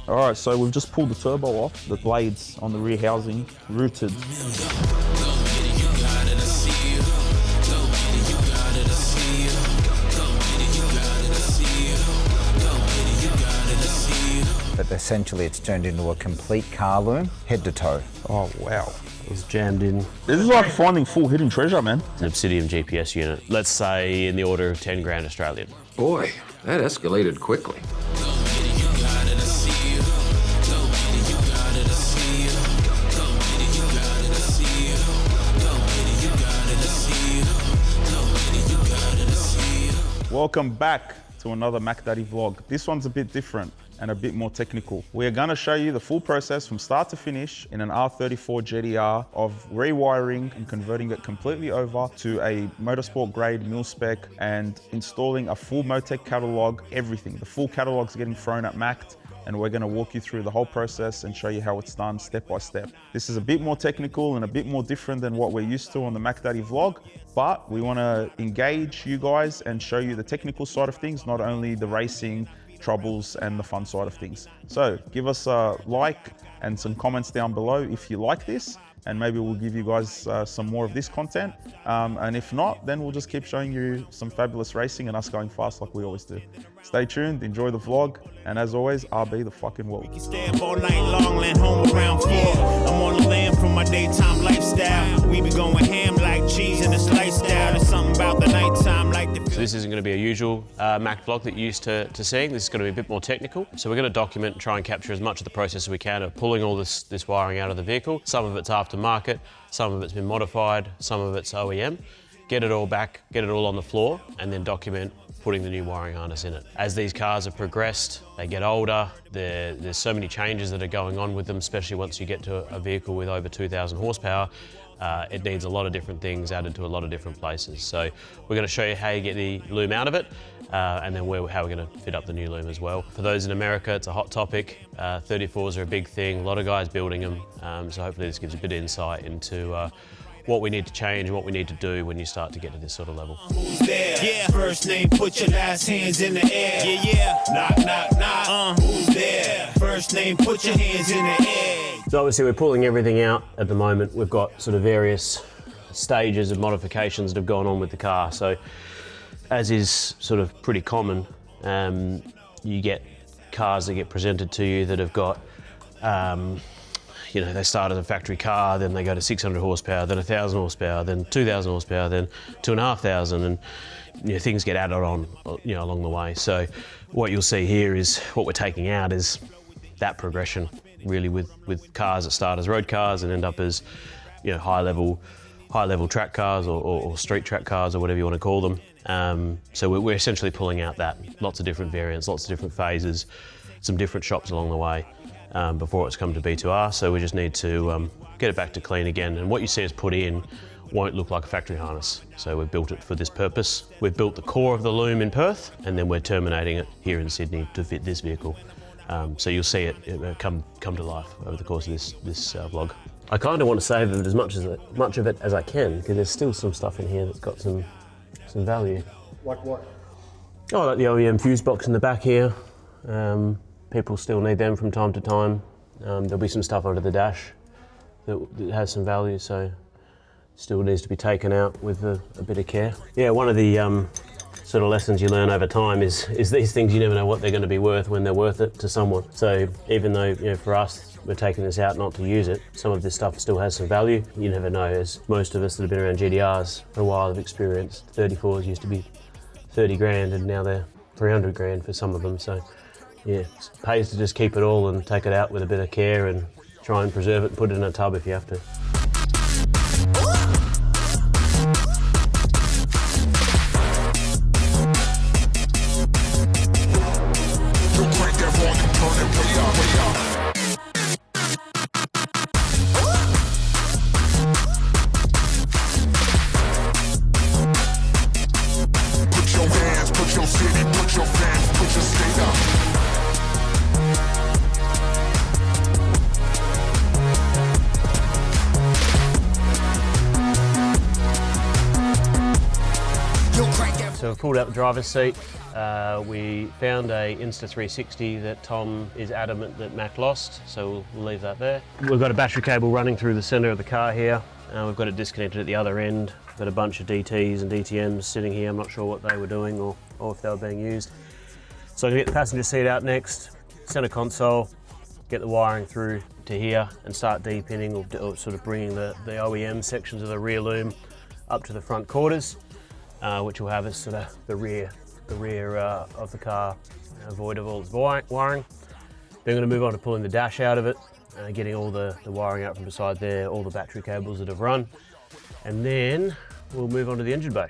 All right, so we've just pulled the turbo off. The blades on the rear housing routed. But essentially it's turned into a complete car loom, head to toe. Oh, wow. It's jammed in. This is like finding full hidden treasure, man. An Obsidian GPS unit, let's say in the order of 10 grand Australian. Boy, that escalated quickly. Welcome back to another Mac Daddy vlog. This one's a bit different and a bit more technical. We are gonna show you the full process from start to finish in an R34 GT-R of rewiring and converting it completely over to a motorsport grade mil spec and installing a full Motec Catalog, everything. The full catalog's getting thrown at Macked, and we're gonna walk you through the whole process and show you how it's done step by step. This is a bit more technical and a bit more different than what we're used to on the Mac Daddy vlog, but we wanna engage you guys and show you the technical side of things, not only the racing, troubles, and the fun side of things. So give us a like and some comments down below if you like this, and maybe we'll give you guys some more of this content. And if not, then we'll just keep showing you some fabulous racing and us going fast like we always do. Stay tuned, enjoy the vlog, and as always, RB the fucking world. Stand all night long, land home around 4. I'm on the land from my daytime lifestyle. We be going ham like cheese in a slice style. There's something about the nighttime like the... So this isn't going to be a usual Mac vlog that you're used to seeing. This is going to be a bit more technical. So we're going to document and try and capture as much of the process as we can of pulling all this wiring out of the vehicle. Some of it's aftermarket, some of it's been modified, some of it's OEM. Get it all back, get it all on the floor, and then document putting the new wiring harness in it. As these cars have progressed, they get older, there's so many changes that are going on with them, especially once you get to a vehicle with over 2,000 horsepower. It needs a lot of different things added to a lot of different places. So we're going to show you how you get the loom out of it, and then how we're going to fit up the new loom as well. For those in America, it's a hot topic. 34s are a big thing, a lot of guys building them, so hopefully this gives a bit of insight into what we need to change and what we need to do when you start to get to this sort of level. Who's there? Yeah. First name, put your last hands in the air. Yeah, yeah. Knock, knock, knock. Who's there? First name, put your hands in the air. So obviously we're pulling everything out at the moment. We've got sort of various stages of modifications that have gone on with the car. So as is sort of pretty common, you get cars that get presented to you that have got you know, they start as a factory car, then they go to 600 horsepower, then 1,000 horsepower, then 2,000 horsepower, then 2,500, and you know, things get added on, you know, along the way. So what you'll see here is what we're taking out is that progression, really, with cars that start as road cars and end up as, you know, high level track cars or street track cars or whatever you want to call them. So we're essentially pulling out that, lots of different variants, lots of different phases, some different shops along the way. Before it's come to B2R, so we just need to get it back to clean again. And what you see us put in won't look like a factory harness. So we've built it for this purpose. We've built the core of the loom in Perth, and then we're terminating it here in Sydney to fit this vehicle. So you'll see it come to life over the course of this vlog. I kind of want to save it as much of it as I can, because there's still some stuff in here that's got some value. Like what? Oh, like the OEM fuse box in the back here. People still need them from time to time. There'll be some stuff under the dash that has some value, so still needs to be taken out with a bit of care. Yeah, one of the sort of lessons you learn over time is these things, you never know what they're going to be worth when they're worth it to someone. So even though, you know, for us, we're taking this out not to use it, some of this stuff still has some value. You never know, as most of us that have been around GTRs for a while have experienced. 34s used to be 30 grand and now they're 300 grand for some of them. So yeah, it pays to just keep it all and take it out with a bit of care and try and preserve it and put it in a tub if you have to. Put your hands, put your city, put your fans, put your state up. we pulled out the driver's seat. We found a Insta360 that Tom is adamant that Mac lost, so we'll leave that there. We've got a battery cable running through the centre of the car here. We've got it disconnected at the other end. We've got a bunch of DTs and DTMs sitting here. I'm not sure what they were doing or if they were being used. So I'm gonna get the passenger seat out next, centre console, get the wiring through to here and start de-pinning or sort of bringing the OEM sections of the rear loom up to the front quarters, which will have us sort of the rear of the car void of all its wiring. Then I'm going to move on to pulling the dash out of it, getting all the wiring out from beside there, all the battery cables that have run, and then we'll move on to the engine bay.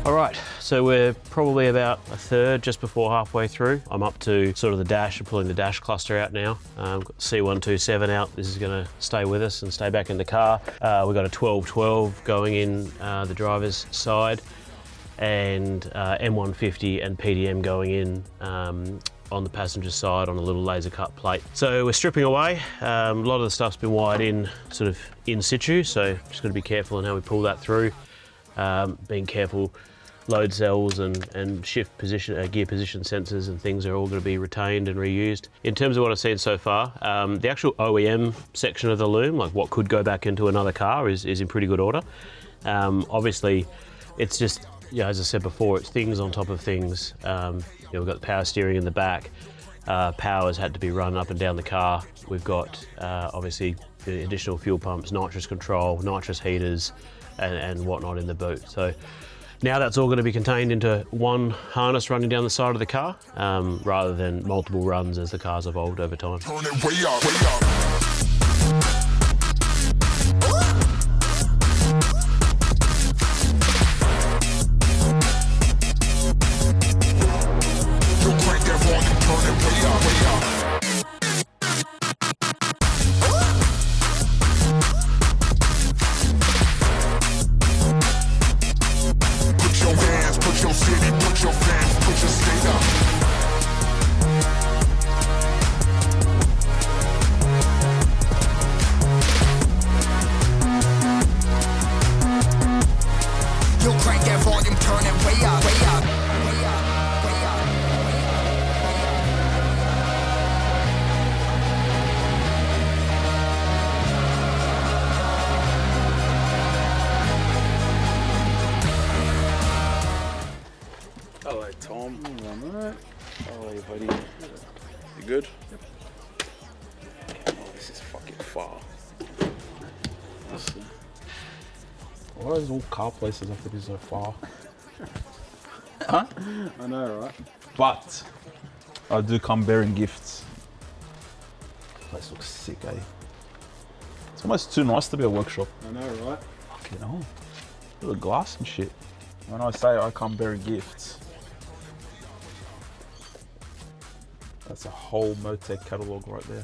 All right, so we're probably about a third, just before halfway through. I'm up to sort of the dash and pulling the dash cluster out now. Got C127 out. This is going to stay with us and stay back in the car. We've got a 1212 going in the driver's side, and M150 and PDM going in on the passenger side on a little laser cut plate. So we're stripping away. A lot of the stuff's been wired in sort of in situ, so just got to be careful in how we pull that through. Being careful, load cells and shift position, gear position sensors and things are all going to be retained and reused. In terms of what I've seen so far, the actual OEM section of the loom, like what could go back into another car, is in pretty good order. Obviously, it's just, as I said before, it's things on top of things. We've got the power steering in the back. Power's had to be run up and down the car. We've got obviously the additional fuel pumps, nitrous control, nitrous heaters, and whatnot in the boot. So now that's all going to be contained into one harness running down the side of the car, rather than multiple runs as the car's evolved over time. Turn it way up, way up. You crank that volume, turn it way up, way up. Put your hands, put your city, put your fans, put your state up. You crank that volume, turn it way up, way up, way up, way up, Hello, Tom. All right. How are you, buddy? You good? Yep. Oh, this is fucking far. Listen. Why does all car places have to be so far? Huh? I know, right? But I do come bearing gifts. This place looks sick, eh? It's almost too nice to be a workshop. I know, right? Fucking hell. Look at the glass and shit. When I say I come bearing gifts, that's a whole Motec Catalog right there.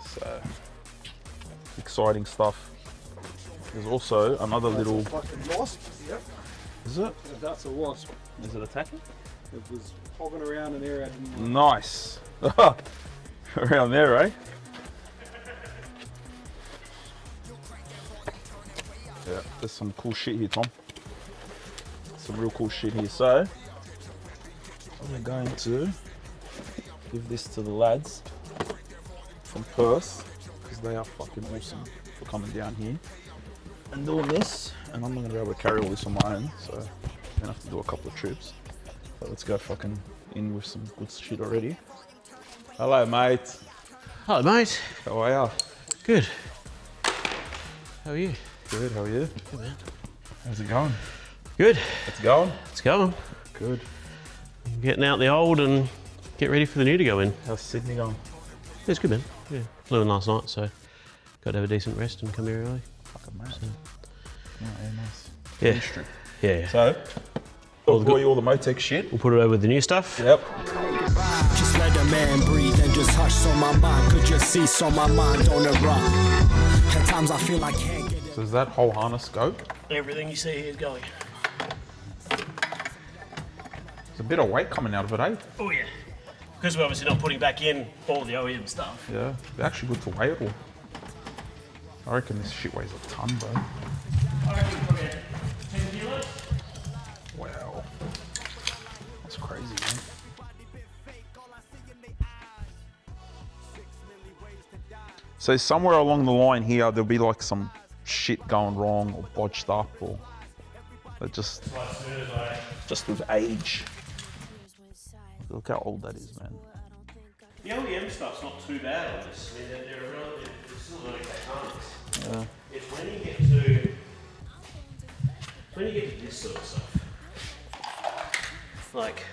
So, exciting stuff. There's also another little... Fucking wasp. Yep. Is it? That's a wasp. Is it attacking? It was hogging around an area I didn't want. Nice. Around there, eh? Yeah, there's some cool shit here, Tom. Some real cool shit here. So, I'm going to give this to the lads from Perth, because they are fucking awesome for coming down here and doing this. And I'm not gonna be able to carry all this on my own, so I'm gonna have to do a couple of trips. But let's go fucking in with some good shit already. Hello, mate. Hello, mate. How are ya? Good. How are you? Good, how are you? Good, man. How's it going? Good. It's going? It's going. Good. Getting out the old and get ready for the new to go in. How's Sydney going? It's good, man. Yeah. Flew in last night, so got to have a decent rest and come here early. Fucking mate. So, Yeah, nice. yeah. Industry. Yeah. So, I'll pour you all the Motec shit. We'll put it over with the new stuff. Yep. Just let a man breathe and just hush so my mind could just see, so my mind don't erupt. At times I feel I can't get it. So does that whole harness go? Everything you see here is going. There's a bit of weight coming out of it, eh? Oh yeah. because we're obviously not putting back in all the OEM stuff. Yeah, they're actually good to weigh it all. I reckon this shit weighs a ton, bro. I reckon probably 10 kilos. Wow. That's crazy, man. So somewhere along the line here, there'll be like some shit going wrong or botched up, or just with age. Look how old that is, man. The OEM stuff's not too bad on this. I mean, they're relative, it's still not exact harness. Yeah. It's when you get to this sort of stuff. Like,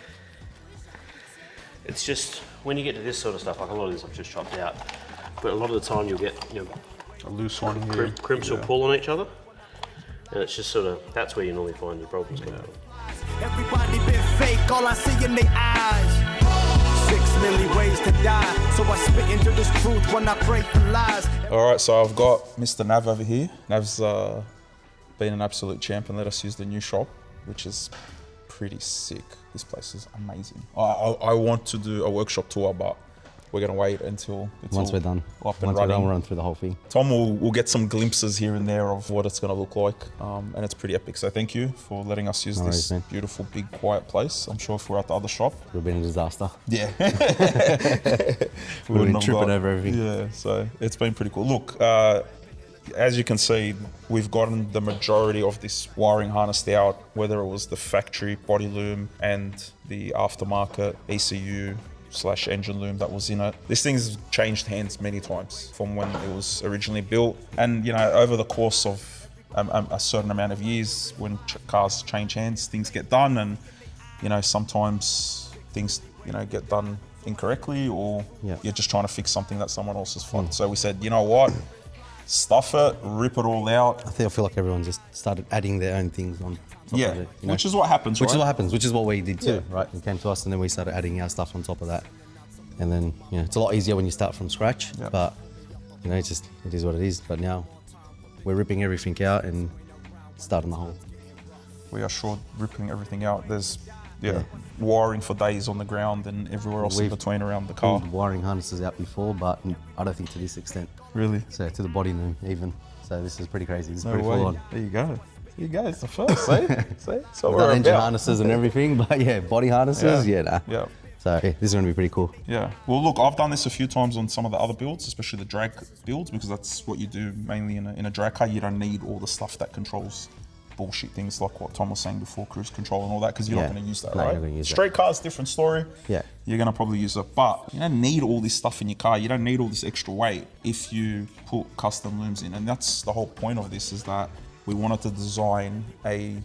it's just, when you get to this sort of stuff, like a lot of this I've just chopped out, but a lot of the time you'll get, you know, A loose one here. crimps will pull on each other, and it's just sort of, that's where you normally find your problems come from. Everybody been fake, all I see in their eyes. 6 million ways to die, so I spit into this truth when I break the lies. All right, so I've got Mr. Nav over here. Nav's been an absolute champ and let us use the new shop, which is pretty sick. This place is amazing. I want to do a workshop tour, but we're gonna wait until it's Once all we're done. up and Once we're running. done, we'll run through the whole thing. Tom will get some glimpses here and there of what it's gonna look like, and it's pretty epic. So thank you for letting us use No this worries, man. beautiful, big, quiet place. I'm sure if we're at the other shop, It would have been a disaster. yeah, We would have been tripping over everything. Yeah, so it's been pretty cool. Look, as you can see, we've gotten the majority of this wiring harnessed out, whether it was the factory body loom and the aftermarket ECU / engine loom that was in it. This thing's changed hands many times from when it was originally built. And, you know, over the course of a certain amount of years, when cars change hands, things get done, and, you know, sometimes things, you know, get done incorrectly, or you're just trying to fix something that someone else has fucked. So we said, you know what? Stuff it, rip it all out. I feel like everyone just started adding their own things on top Yeah, of it. You know? which is what happens, Which right? is what happens, which is what we did too, Yeah. right? It came to us and then we started adding our stuff on top of that. And then, you know, it's a lot easier when you start from scratch, Yeah. but, you know, it is what it is. But now we're ripping everything out and starting the whole. We are sure ripping everything out. There's wiring for days on the ground and everywhere else in between around the car. Pulled wiring harnesses out before, but I don't think to this extent. Really? So to the body loom even. So this is pretty crazy. This is No pretty way. full on. There you go. There you go. It's the first. See? See? So We've we're done engine about. harnesses and everything, but yeah, body harnesses, nah. Yeah. So yeah, this is going to be pretty cool. Yeah. Well, look, I've done this a few times on some of the other builds, especially the drag builds, because that's what you do mainly in a drag car. You don't need all the stuff that controls bullshit things like what Tom was saying before, cruise control and all that, because you're not going to use that, No, right? you're not gonna use that. Street cars, different story. Yeah. You're going to probably use it, but you don't need all this stuff in your car. You don't need all this extra weight if you put custom looms in. And that's the whole point of this, is that we wanted to design a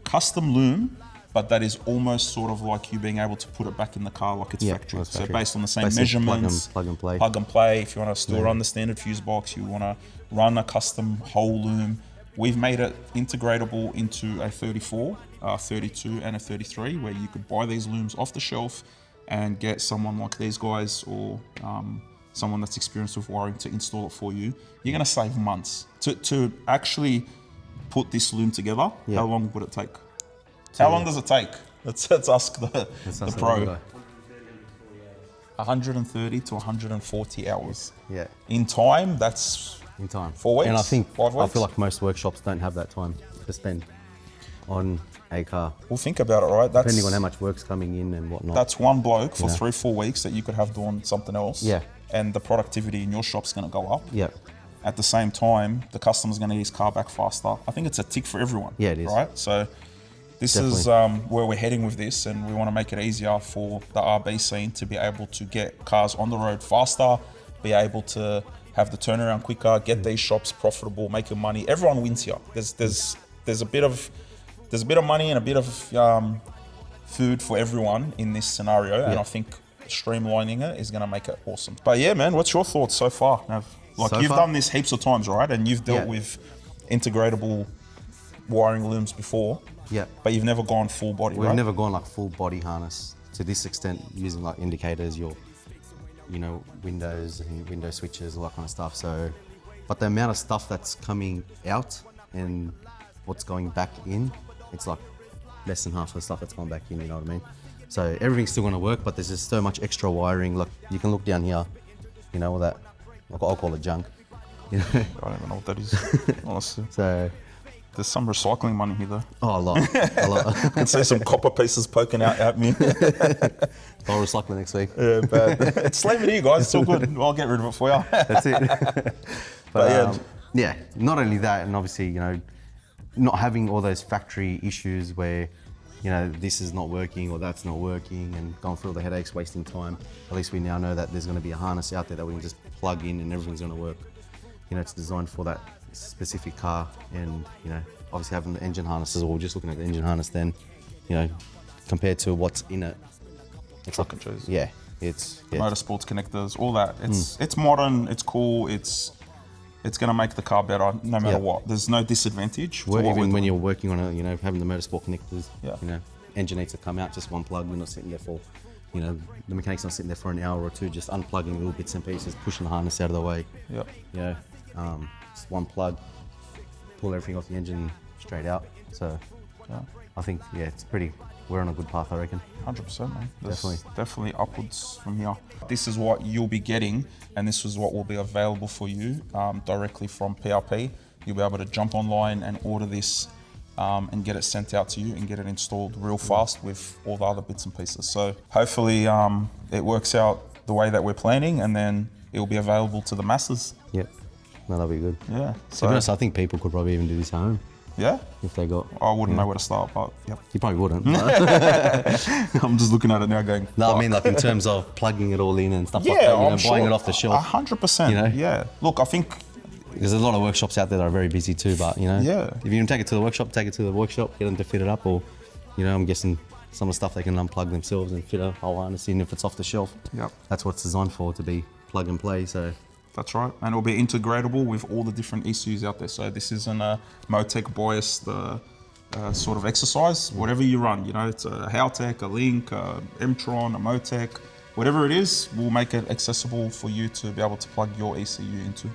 custom loom, but that is almost sort of like you being able to put it back in the car like it's factory. like So factory. based on the same Basically measurements, plug and play. Plug and play. If you want to still run the standard fuse box, you want to run a custom whole loom. We've made it integratable into a 34, 32 and a 33, where you could buy these looms off the shelf and get someone like these guys or someone that's experienced with wiring to install it for you. You're going to save months. To actually put this loom together, how long would it take? How long does it take? Let's ask the pro. 130 to 140 hours. Yeah. In time, that's In time. 4 weeks? And I think, 5 I weeks? feel like most workshops don't have that time to spend on a car. Well, think about it, right? That's, Depending on how much work's coming in and whatnot. That's one bloke for 3-4 weeks that you could have doing something else. Yeah. And the productivity in your shop's going to go up. Yeah. At the same time, the customer's going to get his car back faster. I think it's a tick for everyone. Yeah, it is. Right? So this is where we're heading with this, and we want to make it easier for the RB scene to be able to get cars on the road faster, be able to have the turnaround quicker, get these shops profitable, making money. Everyone wins here. There's a bit of money and a bit of food for everyone in this scenario, and I think streamlining it is going to make it awesome. But yeah, man, what's your thoughts so far, Nav? Like, So you've far? done this heaps of times, right? And you've dealt with integratable wiring looms before. Yeah. But you've never gone full body, We've right? never gone like full body harness to this extent, using like indicators, your, you know, windows and window switches, all that kind of stuff. So, but the amount of stuff that's coming out and what's going back in, it's like less than half of the stuff that's gone back in, you know what I mean? So everything's still gonna work, but there's just so much extra wiring. Look, you can look down here, you know, all that, I'll call it junk. You know? I don't even know what that is, honestly. So, There's some recycling money here though. oh, a lot. I can see some copper pieces poking out at me. I'll recycle next week. Yeah, bad. It's leave it here, guys. It's all good. I'll get rid of it for you. That's it. But yeah. Yeah, not only that, and obviously, you know, not having all those factory issues where, you know, this is not working or that's not working and going through all the headaches, wasting time. At least we now know that there's going to be a harness out there that we can just plug in and everything's going to work. You know, it's designed for that specific car, and, you know, obviously having the engine harnesses, or just looking at the engine harness then, you know, compared to what's in it. It's like, yeah, it's... Yeah. Motorsports connectors, all that. It's modern, it's cool, it's going to make the car better no matter what. There's no disadvantage. Well, even when you're working on you know, having the motorsport connectors, Yeah. you know, engine needs to come out, just one plug. We're not sitting there for, you know, the mechanic's not sitting there for an hour or two, just unplugging little bits and pieces, pushing the harness out of the way. Yep. You know, just one plug, pull everything off the engine straight out. So Yeah. I think, yeah, it's pretty, we're on a good path, I reckon. 100%, man. There's Definitely. definitely upwards from here. This is what you'll be getting, and this is what will be available for you directly from PRP. You'll be able to jump online and order this and get it sent out to you and get it installed real fast with all the other bits and pieces. So hopefully it works out the way that we're planning, and then it will be available to the masses. Yep. No, that'll be good. Yeah. To be honest, I think people could probably even do this at home Yeah? if they got... I wouldn't know where to start, but yep. You probably wouldn't. I'm just looking at it now going, No, I fuck. mean, like in terms of plugging it all in and stuff like that, you know, I'm buying sure. it off the shelf. 100%. You know? Yeah. Look, I think There's a lot of workshops out there that are very busy too, but, you know, Yeah. if you can take it to the workshop, take it to the workshop, get them to fit it up, or, you know, I'm guessing some of the stuff they can unplug themselves and fit a whole harness in if it's off the shelf. Yep. That's what it's designed for, to be plug and play, so. that's right. And it'll be integratable with all the different ECUs out there. So this isn't a Motec biased sort of exercise. Whatever you run, you know, it's a Haltech, a Link, a M-Tron, a Motec, whatever it is, we'll make it accessible for you to be able to plug your ECU into.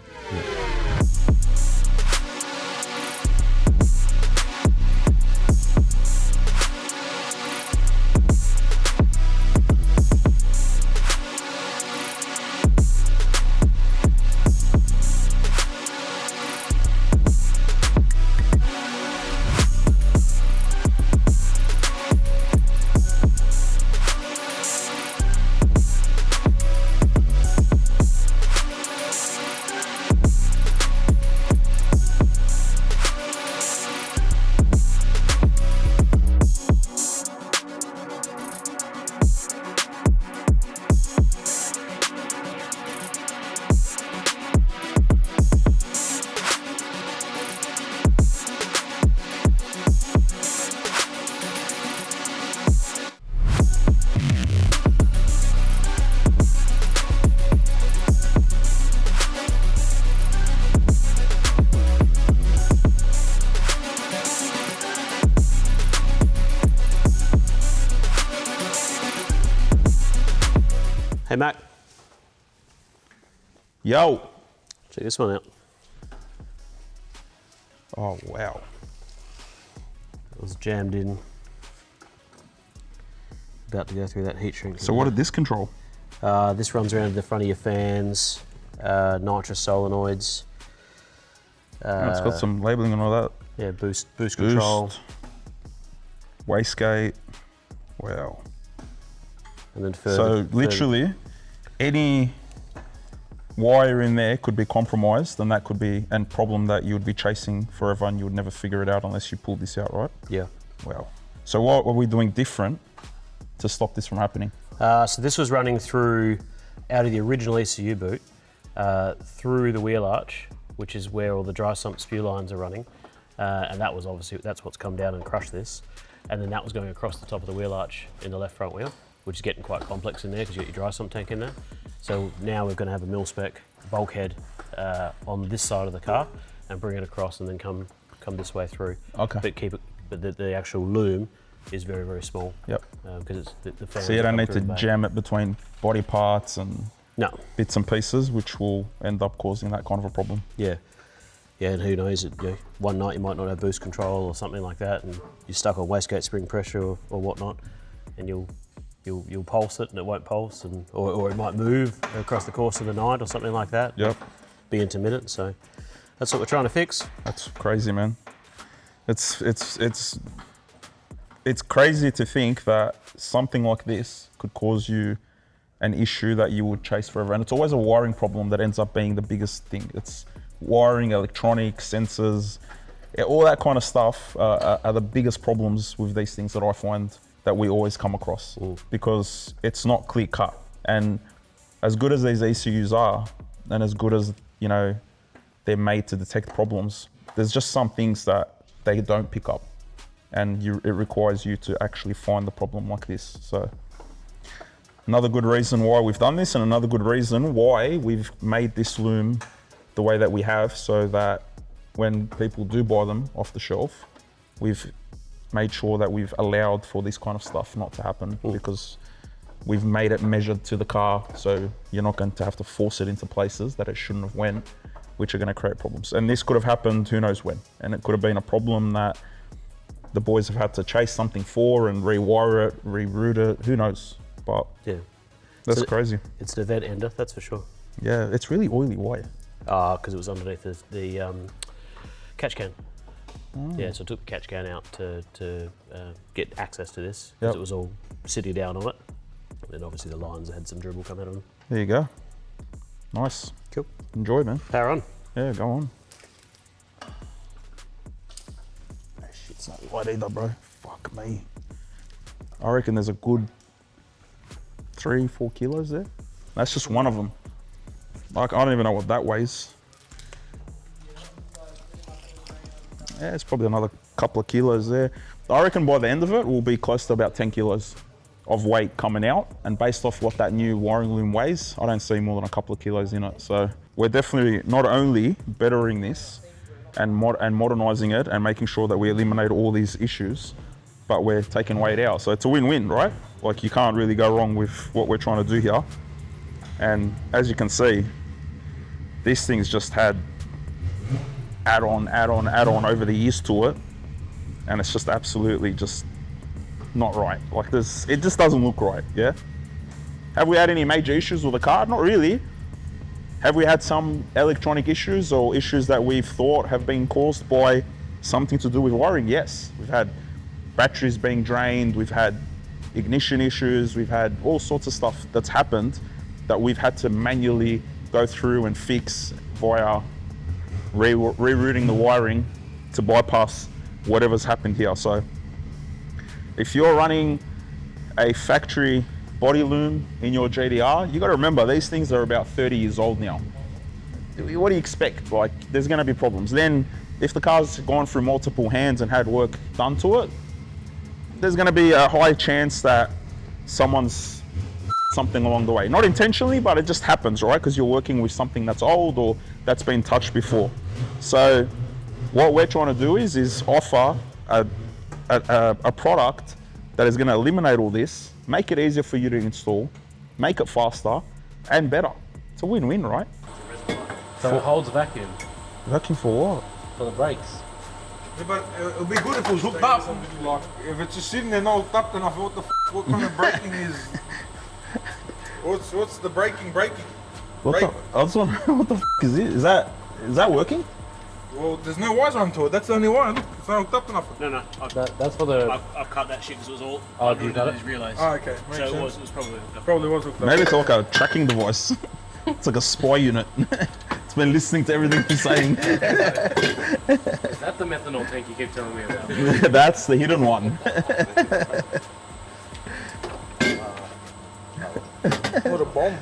Hey Mac, Yo. check this one out. Oh, wow. It was jammed in. About to go through that heat shrink. So what did this control? This runs around the front of your fans, nitrous solenoids. It's got some labeling and all that. Yeah, boost control. Wastegate. Wow. And then So literally any wire in there could be compromised, and that could be a problem that you would be chasing forever, and you would never figure it out unless you pulled this out, right? Yeah. Wow. So what are we doing different to stop this from happening? So this was running through, out of the original ECU boot, through the wheel arch, which is where all the dry sump spew lines are running. And that was obviously, that's what's come down and crushed this. And then that was going across the top of the wheel arch in the left front wheel, which is getting quite complex in there because you've got your dry sump tank in there. So now we're going to have a mil-spec bulkhead on this side of the car and bring it across and then come this way through. Okay. But keep it, but the actual loom is very, very small. Yep. Because it's the fans So you don't come need through to the back. jam it between body parts and No. bits and pieces, which will end up causing that kind of a problem. Yeah. Yeah, and who knows, one night you might not have boost control or something like that, and you're stuck on wastegate spring pressure or whatnot, and you'll you'll pulse it and it won't pulse, and or it might move across the course of the night or something like that. Yep. Be intermittent. So that's what we're trying to fix. That's crazy, man. It's crazy to think that something like this could cause you an issue that you would chase forever. And it's always a wiring problem that ends up being the biggest thing. It's wiring, electronics, sensors, all that kind of stuff are the biggest problems with these things that I find that we always come across, because it's not clear cut. And as good as these ECUs are, and as good as, you know, they're made to detect problems, there's just some things that they don't pick up, and it requires you to actually find the problem like this. So another good reason why we've done this, and another good reason why we've made this loom the way that we have, so that when people do buy them off the shelf, we've made sure that we've allowed for this kind of stuff not to happen, because we've made it measured to the car, so you're not going to have to force it into places that it shouldn't have went, which are going to create problems. And this could have happened who knows when, and it could have been a problem that the boys have had to chase something for and rewire it, reroute it, who knows. But Yeah. that's crazy. It's an event ender, that's for sure. Yeah, it's really oily. Why? Because it was underneath the catch can. Yeah, so I took the catch can out to get access to this, because Yep. it was all sitting down on it. And obviously the lines had some dribble come out of them. There you go. Nice. Cool. Enjoy, man. Power on. Yeah, go on. That shit's not light either, bro. Fuck me. I reckon there's a good 3-4 kilos there. That's just one of them. Like, I don't even know what that weighs. Yeah, it's probably another couple of kilos there. I reckon by the end of it, we'll be close to about 10 kilos of weight coming out. And based off what that new wiring loom weighs, I don't see more than a couple of kilos in it. So we're definitely not only bettering this and modernizing it and making sure that we eliminate all these issues, but we're taking weight out. So it's a win-win, right? Like, you can't really go wrong with what we're trying to do here. And as you can see, this thing's just had add on over the years to it, and it's just absolutely just not right. Like, this, it just doesn't look right. Yeah. Have we had any major issues with the car? Not really. Have we had some electronic issues or issues that we've thought have been caused by something to do with wiring? Yes. We've had batteries being drained, we've had ignition issues, we've had all sorts of stuff that's happened that we've had to manually go through and fix via rerouting the wiring to bypass whatever's happened here. So if you're running a factory body loom in your GT-R, you got to remember these things are about 30 years old now. What do you expect? Like, there's going to be problems. Then if the car's gone through multiple hands and had work done to it, there's going to be a high chance that someone's something along the way. Not intentionally, but it just happens, right? Because you're working with something that's old or that's been touched before. So what we're trying to do is offer a product that is going to eliminate all this, make it easier for you to install, make it faster and better. It's a win-win, right? So it holds vacuum Vacuum for what? for the brakes. Yeah, but it'll be good if it was hooked up. Like, if it's just sitting there not hooked up, then I thought, what kind of braking is? What's the braking? What the f is it? Is that working? Well, there's no wires onto it. That's the only one. It's not hooked up enough. No. That's for the. I've cut that shit because it was all. Oh, you cut it? I just realised. Oh, okay. Makes So sense. it was probably hooked up. Probably was hooked up. Maybe it's like a tracking device. It's like a spy unit. It's been listening to everything you're saying. Is that the methanol tank you keep telling me about? That's the hidden one. What a bomb.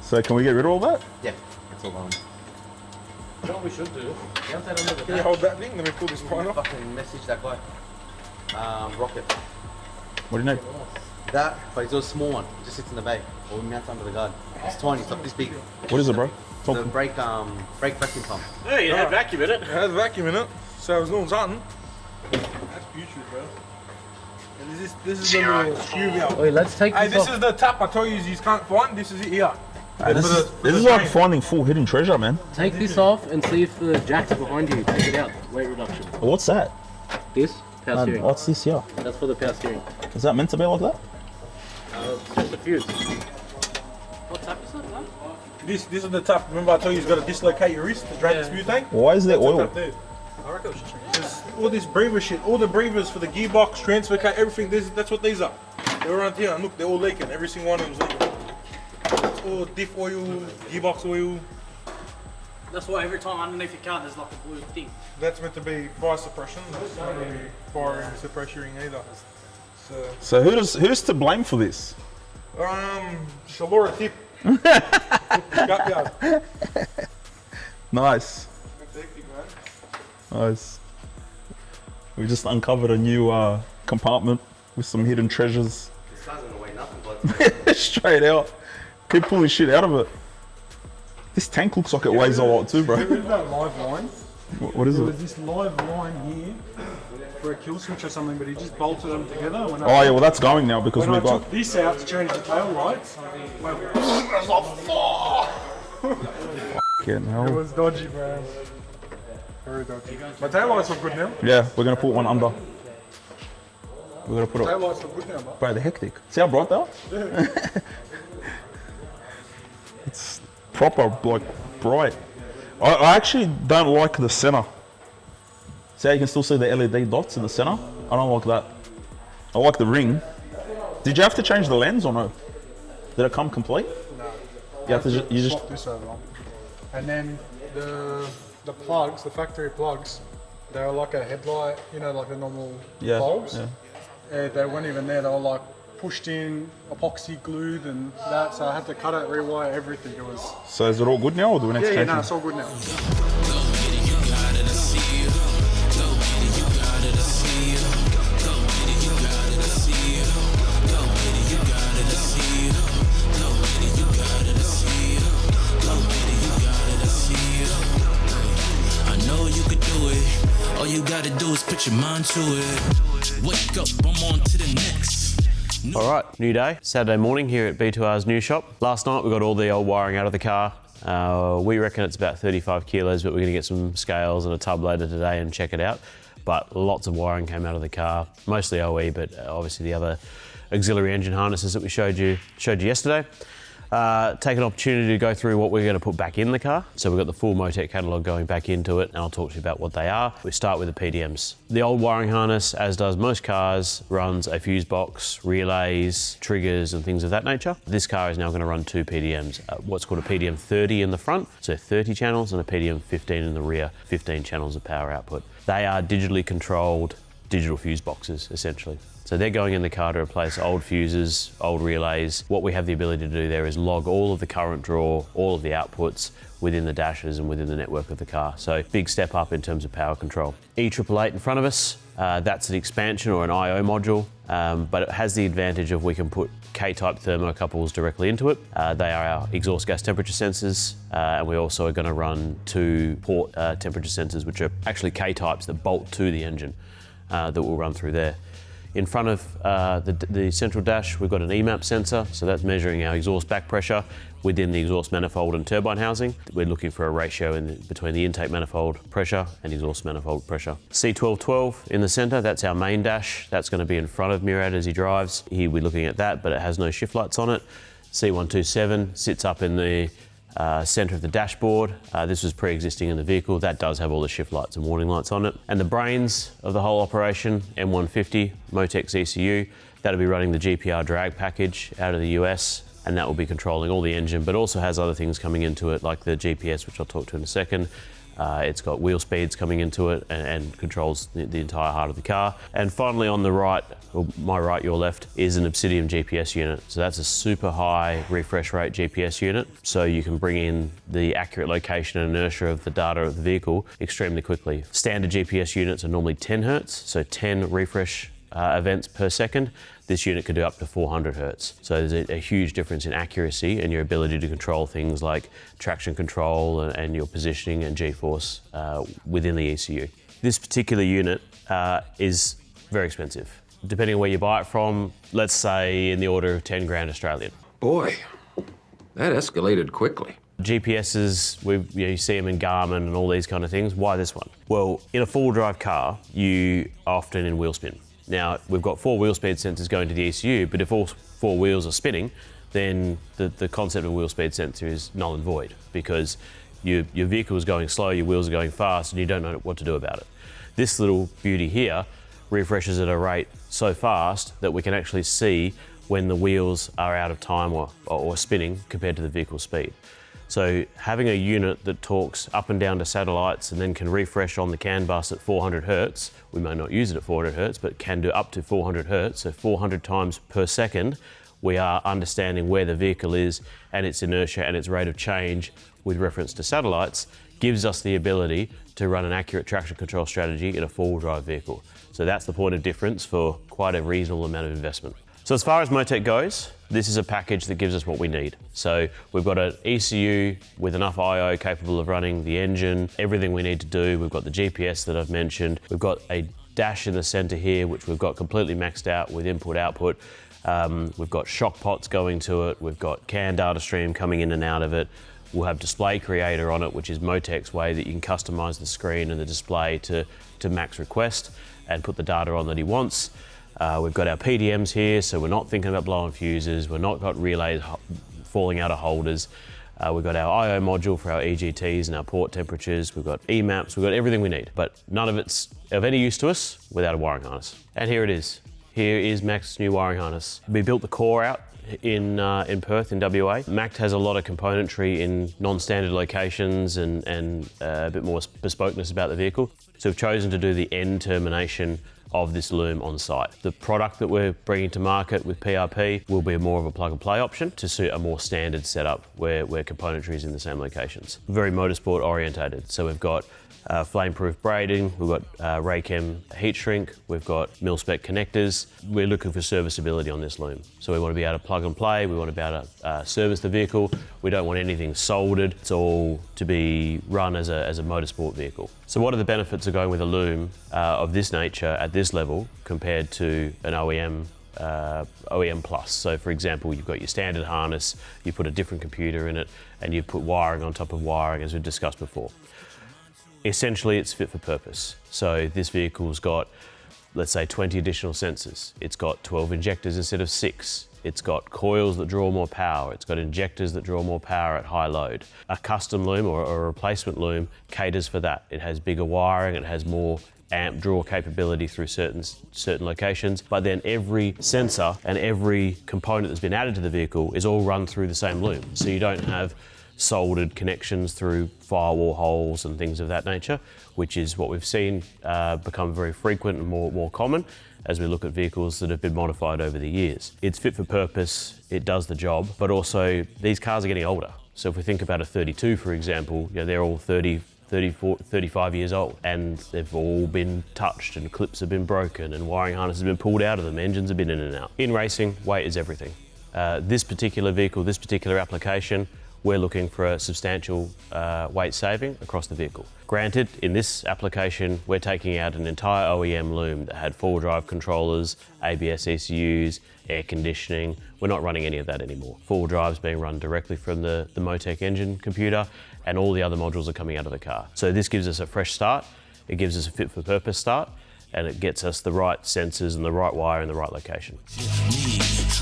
So can we get rid of all that? Yeah, it's all on. You know what we should do? Can you hold that thing? Let me pull this line off. Fucking message that guy. Rocket. What do you need? That, but it's a small one. It just sits in the bay. Or we mount it under the guard. It's tiny. It's like this big. What is it, bro? The brake vacuum pump. Hey, it had vacuum in it. It has vacuum in it, so I was doing something. That's beautiful, bro. And this is the little screw valve. Wait, let's take Hey, this this off. is the tap I told you can't find. This is it here. This is like finding full hidden treasure, man. Take this off and see if the jack's behind you. Take it out. Weight reduction. What's that? This power steering. What's this here? That's for the power steering. Is that meant to be like that? Just a fuse. What type is that? This is the tap. Remember I told you, you've got to dislocate your wrist to drain the spew tank? Why is there That's the oil? tap there. I reckon we should change this. All this breather shit, all the breathers for the gearbox, transfer case, everything, that's what these are. They're around here, and look, they're all leaking. Every single one of them's leaking. It's all diff oil, gearbox oil. That's why every time underneath your car there's like a blue thing. That's meant to be fire suppression. That's not really fire suppression either. So who's to blame for this? Shalora tip. Nice. Nice. We just uncovered a new compartment with some hidden treasures. This guy's gonna weigh nothing, but Straight out. Keep pulling shit out of it. This tank looks like it weighs a lot too, bro. Get rid of that live line. What is There it? was this live line here for a kill switch or something, but he just bolted them together. When Oh yeah, well that's going now because when I we've got. took this out to change the tail lights, Fucking it hell. was dodgy, bro. Very dodgy. My tail lights look good now. Yeah, we're gonna put one under. We're gonna put Tail it. lights look good now, bro. Bro, they're hectic. See how bright they are? Yeah. It's proper, like, bright. I actually don't like the center. See how you can still see the LED dots in the center? I don't like that. I like the ring. Did you have to change the lens or no? Did it come complete? No. You have to you just swap this over. And then the plugs, the factory plugs, they're like a headlight, you know, like the normal bulbs. Yeah. They weren't even there. They were like pushed in, epoxy glued and that. So I had to cut it, rewire everything. It was. So is it all good now, or do we need to Yeah, change no, it? it's all good now. All you gotta do is put your mind to it. Wake up, I'm on to the next. All right, new day, Saturday morning here at B2R's new shop. Last night we got all the old wiring out of the car. We reckon it's about 35 kilos, but we're gonna get some scales and a tub later today and check it out. But lots of wiring came out of the car, mostly OE, but obviously the other auxiliary engine harnesses that we showed you yesterday. Take an opportunity to go through what we're going to put back in the car. So we've got the full Motec Catalog going back into it, and I'll talk to you about what they are. We start with the PDMs. The old wiring harness, as does most cars, runs a fuse box, relays, triggers, and things of that nature. This car is now going to run two PDMs, what's called a PDM 30 in the front, so 30 channels, and a PDM 15 in the rear, 15 channels of power output. They are digitally controlled digital fuse boxes, essentially. So they're going in the car to replace old fuses, old relays. What we have the ability to do there is log all of the current draw, all of the outputs within the dashes and within the network of the car. So big step up in terms of power control. E888 in front of us, that's an expansion or an IO module, but it has the advantage of we can put K-type thermocouples directly into it. They are our exhaust gas temperature sensors, and we also are going to run two port temperature sensors, which are actually K-types that bolt to the engine that will run through there. In front of the central dash, we've got an EMAP sensor, so that's measuring our exhaust back pressure within the exhaust manifold and turbine housing. We're looking for a ratio between the intake manifold pressure and exhaust manifold pressure. C1212 in the center, that's our main dash. That's going to be in front of Murad as he drives. Here we're looking at that, but it has no shift lights on it. C127 sits up in the center of the dashboard. This was pre-existing in the vehicle. That does have all the shift lights and warning lights on it. And the brains of the whole operation, M150, Motec ECU, that'll be running the GP-R drag package out of the US, and that will be controlling all the engine, but also has other things coming into it, like the GPS, which I'll talk to in a second. It's got wheel speeds coming into it and controls the entire heart of the car. And finally on the right, or my right, your left, is an Obsidian GPS unit. So that's a super high refresh rate GPS unit. So you can bring in the accurate location and inertia of the data of the vehicle extremely quickly. Standard GPS units are normally 10 Hertz, so 10 refresh events per second. This unit could do up to 400 Hertz. So there's a huge difference in accuracy and your ability to control things like traction control and your positioning and G-force within the ECU. This particular unit is very expensive. Depending on where you buy it from, let's say in the order of 10 grand Australian. Boy, that escalated quickly. GPSs, you see them in Garmin and all these kind of things. Why this one? Well, in a full drive car, you are often in wheel spin. Now, we've got 4 wheel speed sensors going to the ECU, but if all 4 wheels are spinning, then the concept of wheel speed sensor is null and void, because your vehicle is going slow, your wheels are going fast, and you don't know what to do about it. This little beauty here refreshes at a rate so fast that we can actually see when the wheels are out of time or spinning compared to the vehicle speed. So having a unit that talks up and down to satellites and then can refresh on the CAN bus at 400 Hertz, we may not use it at 400 Hertz, but can do up to 400 Hertz, so 400 times per second, we are understanding where the vehicle is and its inertia and its rate of change with reference to satellites, gives us the ability to run an accurate traction control strategy in a four-wheel drive vehicle. So that's the point of difference for quite a reasonable amount of investment. So as far as Motec goes, this is a package that gives us what we need. So we've got an ECU with enough I/O capable of running the engine, everything we need to do. We've got the GPS that I've mentioned. We've got a dash in the center here, which we've got completely maxed out with input-output. We've got shock pots going to it. We've got CAN data stream coming in and out of it. We'll have display creator on it, which is Motec's way that you can customize the screen and the display to Mac's request and put the data on that he wants. We've got our PDMs here, so we're not thinking about blowing fuses. We're not got relays falling out of holders. We've got our I/O module for our EGTs and our port temperatures. We've got E-maps. We've got everything we need, but none of it's of any use to us without a wiring harness. And here it is. Here is Mac's new wiring harness. We built the core out in Perth in WA. Mac has a lot of componentry in non-standard locations and a bit more bespokeness about the vehicle. So we've chosen to do the end termination of this loom on site. The product that we're bringing to market with PRP will be more of a plug-and-play option to suit a more standard setup where componentry is in the same locations. Very motorsport orientated. So we've got flame-proof braiding, we've got Raychem heat shrink, we've got mil-spec connectors. We're looking for serviceability on this loom. So we want to be able to plug and play, we want to be able to service the vehicle. We don't want anything soldered. It's all to be run as a motorsport vehicle. So what are the benefits of going with a loom of this nature at this level compared to an OEM plus? So for example, you've got your standard harness, you put a different computer in it, and you put wiring on top of wiring, as we've discussed before. Essentially, it's fit for purpose. So this vehicle's got, let's say, 20 additional sensors. It's got 12 injectors instead of 6. It's got coils that draw more power. It's got injectors that draw more power at high load. A custom loom or a replacement loom caters for that. It has bigger wiring, it has more amp draw capability through certain locations, but then every sensor and every component that's been added to the vehicle is all run through the same loom. So you don't have soldered connections through firewall holes and things of that nature, which is what we've seen become very frequent and more common as we look at vehicles that have been modified over the years. It's fit for purpose, it does the job, but also these cars are getting older. So if we think about a 32, for example, they're all 30, 34, 35 years old, and they've all been touched and clips have been broken and wiring harnesses have been pulled out of them, engines have been in and out. In racing, weight is everything. This particular vehicle, this particular application, we're looking for a substantial weight saving across the vehicle. Granted, in this application, we're taking out an entire OEM loom that had four-wheel drive controllers, ABS ECUs, air conditioning. We're not running any of that anymore. Four-wheel drive is being run directly from the Motec engine computer, and all the other modules are coming out of the car. So this gives us a fresh start, it gives us a fit-for-purpose start, and it gets us the right sensors and the right wire in the right location.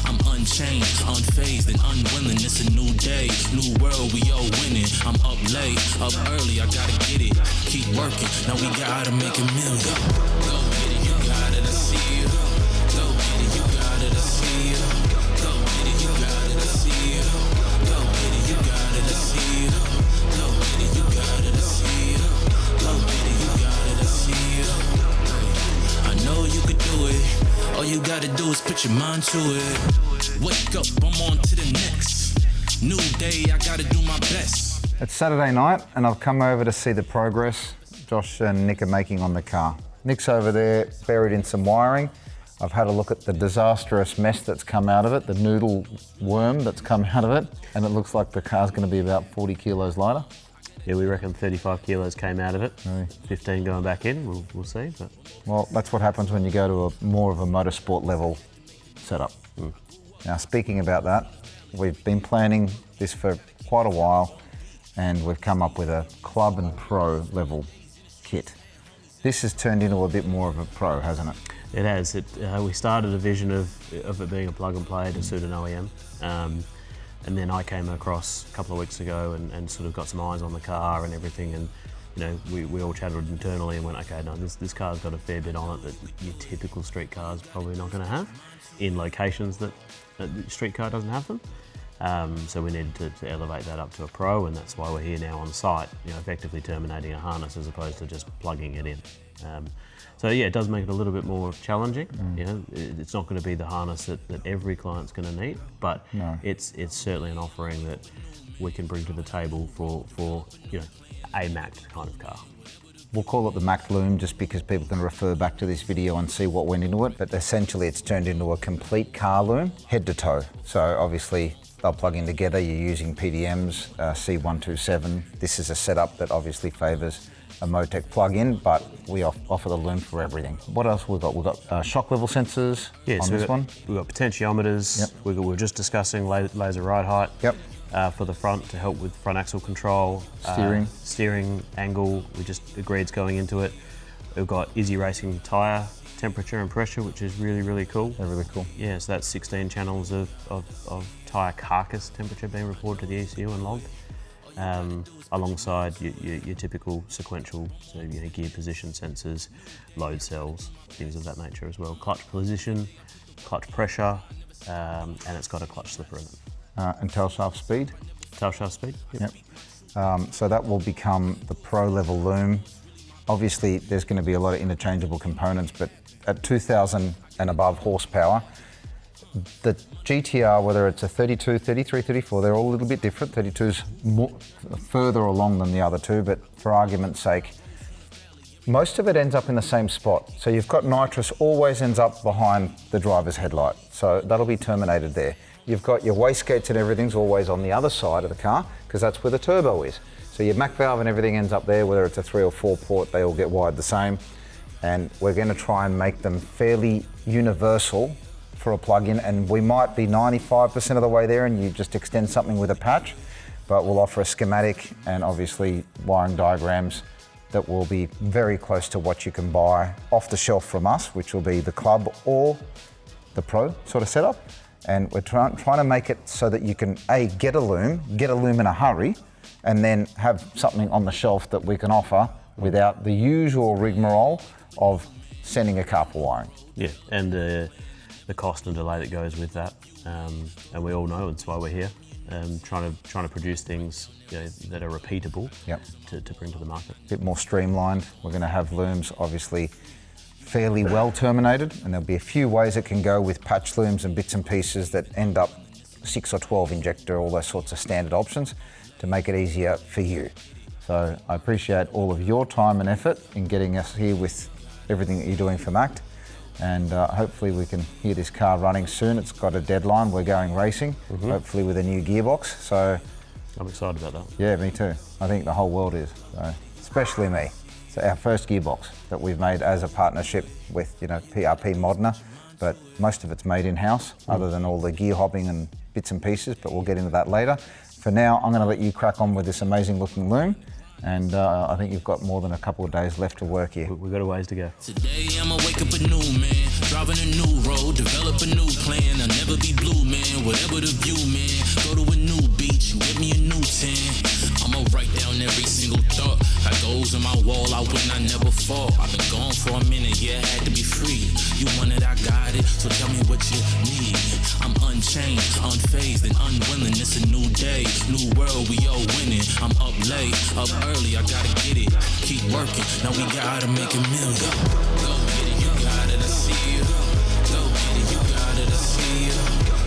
I'm unchained, unfazed and unwilling. It's a new day, new world, we all winning. I'm up late, up early, I gotta get it. Keep working, now we gotta make a million. Go get it, you gotta see it. Go get it, you gotta see it. Go get it, you gotta see it. Go get it, you gotta see it. Go get it, you gotta see it. Go get it, you gotta see it. I know you could do it. All you gotta do is put your mind to it. Wake up, I'm on to the next. New day, I gotta do my best. It's Saturday night and I've come over to see the progress Josh and Nick are making on the car. Nick's over there buried in some wiring. I've had a look at the disastrous mess that's come out of it, the noodle worm that's come out of it, and it looks like the car's going to be about 40 kilos lighter. Yeah, we reckon 35 kilos came out of it, 15 going back in, we'll see. But. Well, that's what happens when you go to more of a motorsport level setup. Now, speaking about that, we've been planning this for quite a while, and we've come up with a club and pro level kit. This has turned into a bit more of a pro, hasn't it? It has. We started a vision of it being a plug and play to suit an OEM. And then I came across a couple of weeks ago and sort of got some eyes on the car and everything, and you know, we all chatted internally and went, okay, no, this car's got a fair bit on it that your typical street car's probably not going to have in locations that the street car doesn't have them. So we needed to elevate that up to a pro, and that's why we're here now on site, you know, effectively terminating a harness as opposed to just plugging it in. So yeah, it does make it a little bit more challenging. You know, it's not going to be the harness that every client's going to need, but it's certainly an offering that we can bring to the table for you know, a macked kind of car. We'll call it the macked loom just because people can refer back to this video and see what went into it, but essentially it's turned into a complete car loom, head to toe. So obviously they'll plug in together, you're using PDMs, C127. This is a setup that obviously favours a Motec plug-in, but we offer the loom for everything. What else we've got? We've got shock level sensors on this one. We've got potentiometers. Yep. We were just discussing laser ride height. Yep. For the front to help with front axle control. Steering angle, we just agreed's going into it. We've got Easy Racing tyre temperature and pressure, which is really, really cool. They're really cool. Yeah, so that's 16 channels of tyre carcass temperature being reported to the ECU and logged. Alongside your typical sequential, so you know, gear position sensors, load cells, things of that nature as well. Clutch position, clutch pressure, and it's got a clutch slipper in it. And tail shaft speed. Tail shaft speed, yep. So that will become the pro level loom. Obviously there's going to be a lot of interchangeable components, but at 2,000 and above horsepower, the GT-R, whether it's a 32, 33, 34, they're all a little bit different. 32's further along than the other two, but for argument's sake, most of it ends up in the same spot. So you've got nitrous always ends up behind the driver's headlight. So that'll be terminated there. You've got your wastegates and everything's always on the other side of the car because that's where the turbo is. So your Mack valve and everything ends up there, whether it's a 3 or 4 port, they all get wired the same. And we're going to try and make them fairly universal for a plug-in, and we might be 95% of the way there and you just extend something with a patch, but we'll offer a schematic and obviously wiring diagrams that will be very close to what you can buy off the shelf from us, which will be the club or the pro sort of setup. And we're trying to make it so that you can get a loom in a hurry, and then have something on the shelf that we can offer without the usual rigmarole of sending a car for wiring. Yeah, and the cost and delay that goes with that, and we all know it's why we're here, trying to produce things, you know, that are repeatable. Yep. to bring to the market. A bit more streamlined. We're going to have looms obviously fairly well terminated, and there'll be a few ways it can go with patch looms and bits and pieces that end up 6 or 12 injector, all those sorts of standard options to make it easier for you. So I appreciate all of your time and effort in getting us here with everything that you're doing for Macked. And hopefully we can hear this car running soon. It's got a deadline. We're going racing, hopefully with a new gearbox. So I'm excited about that. Yeah, me too. I think the whole world is, so, especially me. It's our first gearbox that we've made as a partnership with, you know, PRP Modena, but most of it's made in-house, other than all the gear hopping and bits and pieces, but we'll get into that later. For now, I'm going to let you crack on with this amazing looking loom. And I think you've got more than a couple of days left to work here. We've got a ways to go. Today I'ma wake up a new man, driving a new road, develop a new plan. I'll never be blue, man, whatever the view, man. Go to a new beach, get me a new tan. I'ma write down every single thought. Got goals on my wall, I win, I never fall. I've been gone for a minute, yeah, I had to be free. You want it, I got it, so tell me what you need. I'm unchained, unfazed, and unwilling. It's a new day, new world, we all winning. I'm up late, up early, I gotta get it. Keep working, now we gotta make a million. Go get it, you got it, I see you. Go get it, you got it, I see you.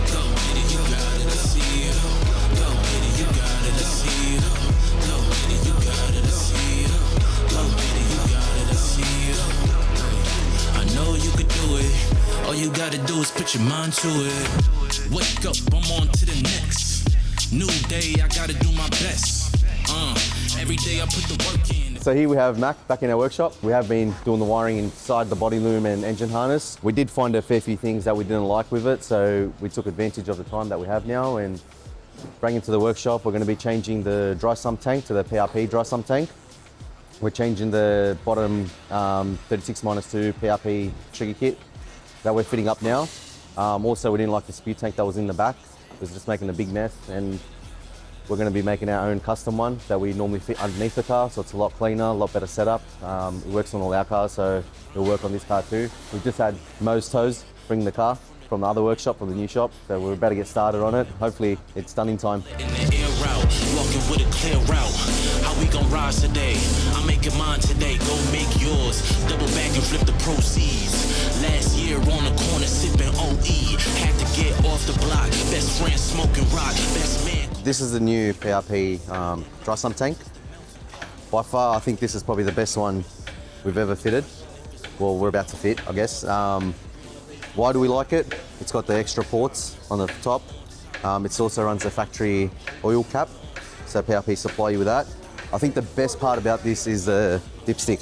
Go get it, you got it, I see you. Go get it, you got it, I see you. Go get it, you got it, I see you. Go get it, you got it, I see you. I know you could do it. All you gotta do is put your mind to it. Wake up, I'm on to the next. New day, I gotta do my best. Every day I put the work in. So here we have Mac back in our workshop. We have been doing the wiring inside the body loom and engine harness. We did find a fair few things that we didn't like with it, so we took advantage of the time that we have now and bring it to the workshop. We're going to be changing the dry sump tank to the PRP dry sump tank. We're changing the bottom 36-2 PRP trigger kit that we're fitting up now. Also, we didn't like the spew tank that was in the back. It was just making a big mess, and we're going to be making our own custom one that we normally fit underneath the car, so it's a lot cleaner, a lot better setup. It works on all our cars, so it'll work on this car too. We've just had Mo's Toes bring the car from the other workshop, from the new shop, so we're about to get started on it. Hopefully it's done in time. In the air route, walking with a clear route. How we gon' rise today? I'm making mine today, go make yours. Double back and flip the proceeds. Last year on the corner sipping OE. Had to get off the block. Best friend smoking rock. Best man. This is the new PRP dry sump tank. By far, I think this is probably the best one we've ever fitted. Well, we're about to fit, I guess. Why do we like it? It's got the extra ports on the top. It also runs a factory oil cap, so PRP supply you with that. I think the best part about this is the dipstick.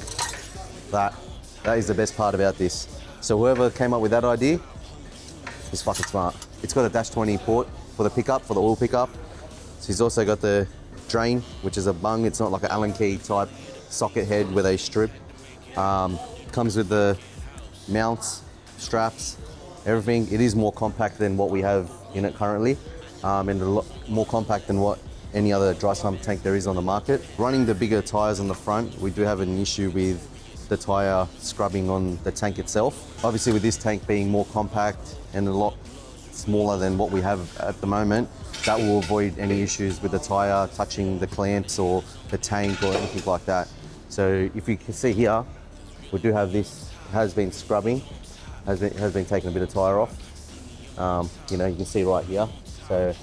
That is the best part about this. So whoever came up with that idea is fucking smart. It's got a -20 port for the pickup, for the oil pickup. So he's also got the drain, which is a bung. It's not like an Allen key type socket head where they strip. Comes with the mounts, straps, everything. It is more compact than what we have in it currently, and a lot more compact than what any other dry sump tank there is on the market. Running the bigger tires on the front, we do have an issue with the tire scrubbing on the tank itself. Obviously with this tank being more compact and a lot smaller than what we have at the moment, that will avoid any issues with the tire touching the clamps or the tank or anything like that. So if you can see here, we do have this, has been scrubbing, has been taking a bit of tire off. You know, you can see right here. So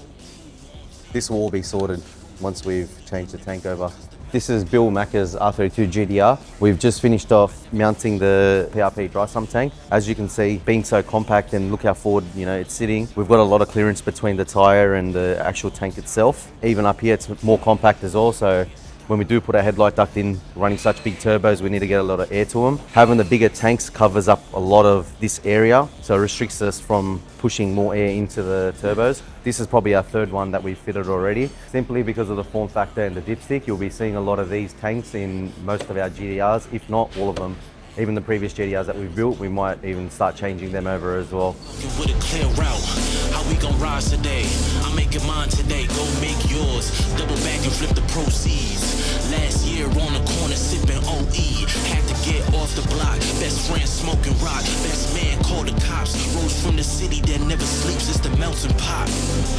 this will all be sorted once we've changed the tank over. This is Bill Macker's R34 GT-R. We've just finished off mounting the PRP dry sump tank. As you can see, being so compact and look how forward, you know, it's sitting. We've got a lot of clearance between the tire and the actual tank itself. Even up here, it's more compact as well. So when we do put our headlight duct in, running such big turbos, we need to get a lot of air to them. Having the bigger tanks covers up a lot of this area, so it restricts us from pushing more air into the turbos. This is probably our third one that we've fitted already. Simply because of the form factor and the dipstick, you'll be seeing a lot of these tanks in most of our GT-Rs, if not all of them. Even the previous GT-Rs that we've built, we might even start changing them over as well. With a clear route, how we gon' rise today? I'm making mine today, go make yours. Double back and flip the proceeds. Last year on the corner sipping OE. Had to get off the block. Best friend smoking rock. Best man called the cops. Rose from the city that never sleeps. It's the melting pot.